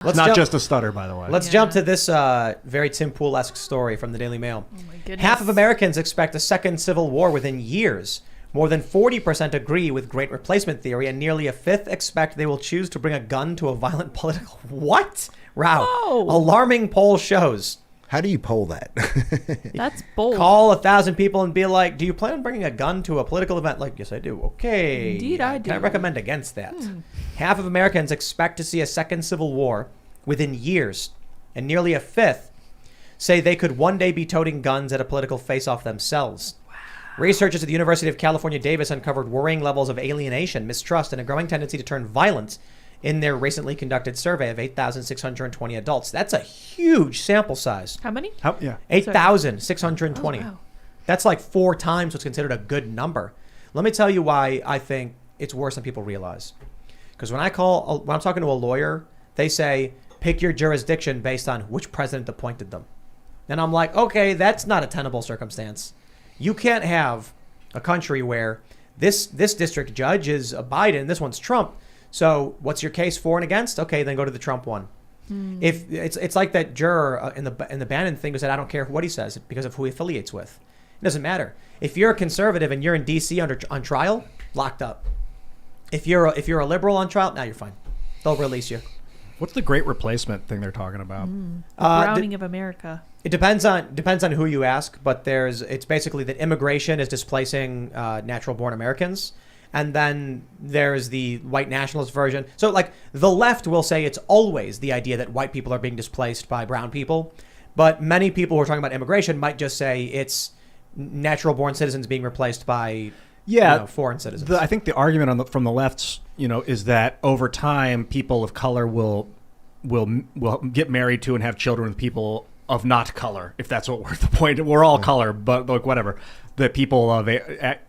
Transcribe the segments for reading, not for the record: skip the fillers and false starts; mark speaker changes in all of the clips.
Speaker 1: Not just a stutter, by the way.
Speaker 2: Let's jump to this very Tim Pool-esque story from the Daily Mail.
Speaker 3: Oh my goodness.
Speaker 2: Half of Americans expect a second civil war within years. More than 40% agree with great replacement theory, and nearly a fifth expect they will choose to bring a gun to a violent political... What? Wow.
Speaker 3: Whoa.
Speaker 2: Alarming poll shows.
Speaker 4: How do you poll that?
Speaker 3: That's bold.
Speaker 2: Call 1,000 people and be like, do you plan on bringing a gun to a political event? Like, yes, I do. Okay.
Speaker 3: Indeed, I do.
Speaker 2: Can I recommend against that? Half of Americans expect to see a second civil war within years, and nearly a fifth say they could one day be toting guns at a political face-off themselves. Wow. Researchers at the University of California, Davis uncovered worrying levels of alienation, mistrust, and a growing tendency to turn violent in their recently conducted survey of 8,620 adults. That's a huge sample size.
Speaker 3: How many?
Speaker 2: 8,620.
Speaker 3: Oh, wow.
Speaker 2: That's like 4 times what's considered a good number. Let me tell you why I think it's worse than people realize. Because when I'm talking to a lawyer, they say, pick your jurisdiction based on which president appointed them. And I'm like, okay, that's not a tenable circumstance. You can't have a country where this district judge is a Biden, this one's Trump. So what's your case for and against? Okay, then go to the Trump one. If it's like that juror in the Bannon thing who said, I don't care what he says because of who he affiliates with. It doesn't matter. If you're a conservative and you're in D.C. on trial, locked up. If you're a liberal on trial, now you're fine. They'll release you.
Speaker 1: What's the great replacement thing they're talking about?
Speaker 3: Browning of America.
Speaker 2: It depends on who you ask, but it's basically that immigration is displacing natural-born Americans. And then there's the white nationalist version. So like the left will say it's always the idea that white people are being displaced by brown people. But many people who are talking about immigration might just say it's natural born citizens being replaced by foreign citizens.
Speaker 1: I think the argument from the left, is that over time people of color will get married to and have children with people of not color, if that's what we're the point. We're all color, but like whatever. The people of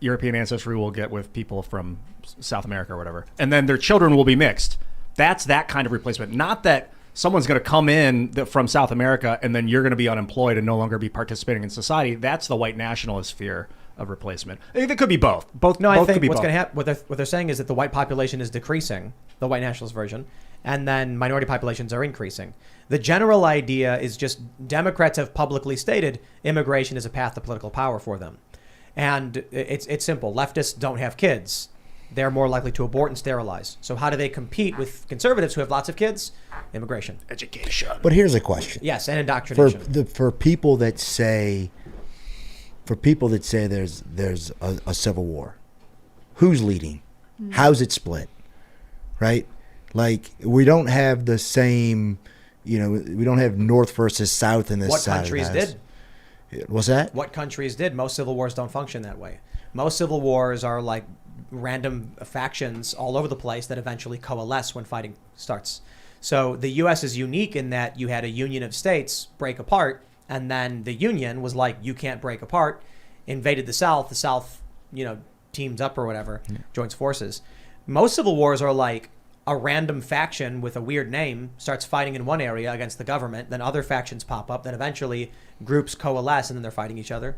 Speaker 1: European ancestry will get with people from South America or whatever. And then their children will be mixed. That's that kind of replacement. Not that someone's going to come in from South America and then you're going to be unemployed and no longer be participating in society. That's the white nationalist fear of replacement. It could be both.
Speaker 2: I think what's going to happen, what they're saying is that the white population is decreasing, the white nationalist version, and then minority populations are increasing. The general idea is just Democrats have publicly stated immigration is a path to political power for them. And it's simple. Leftists don't have kids. They're more likely to abort and sterilize. So how do they compete with conservatives who have lots of kids? Immigration.
Speaker 1: Education.
Speaker 4: But here's a question.
Speaker 2: Yes, and indoctrination.
Speaker 4: For people that say there's a civil war, who's leading? How's it split? Right? Like we don't have the same, we don't have North versus South in this.
Speaker 2: What
Speaker 4: side
Speaker 2: countries
Speaker 4: of the house.
Speaker 2: did?
Speaker 4: What's that?
Speaker 2: What countries did? Most civil wars don't function that way. Most civil wars are like random factions all over the place that eventually coalesce when fighting starts. So the U.S. is unique in that you had a union of states break apart, and then the union was like, you can't break apart, invaded the South, teams up or whatever, joins forces. Most civil wars are like a random faction with a weird name starts fighting in one area against the government, then other factions pop up, then eventually groups coalesce and then they're fighting each other.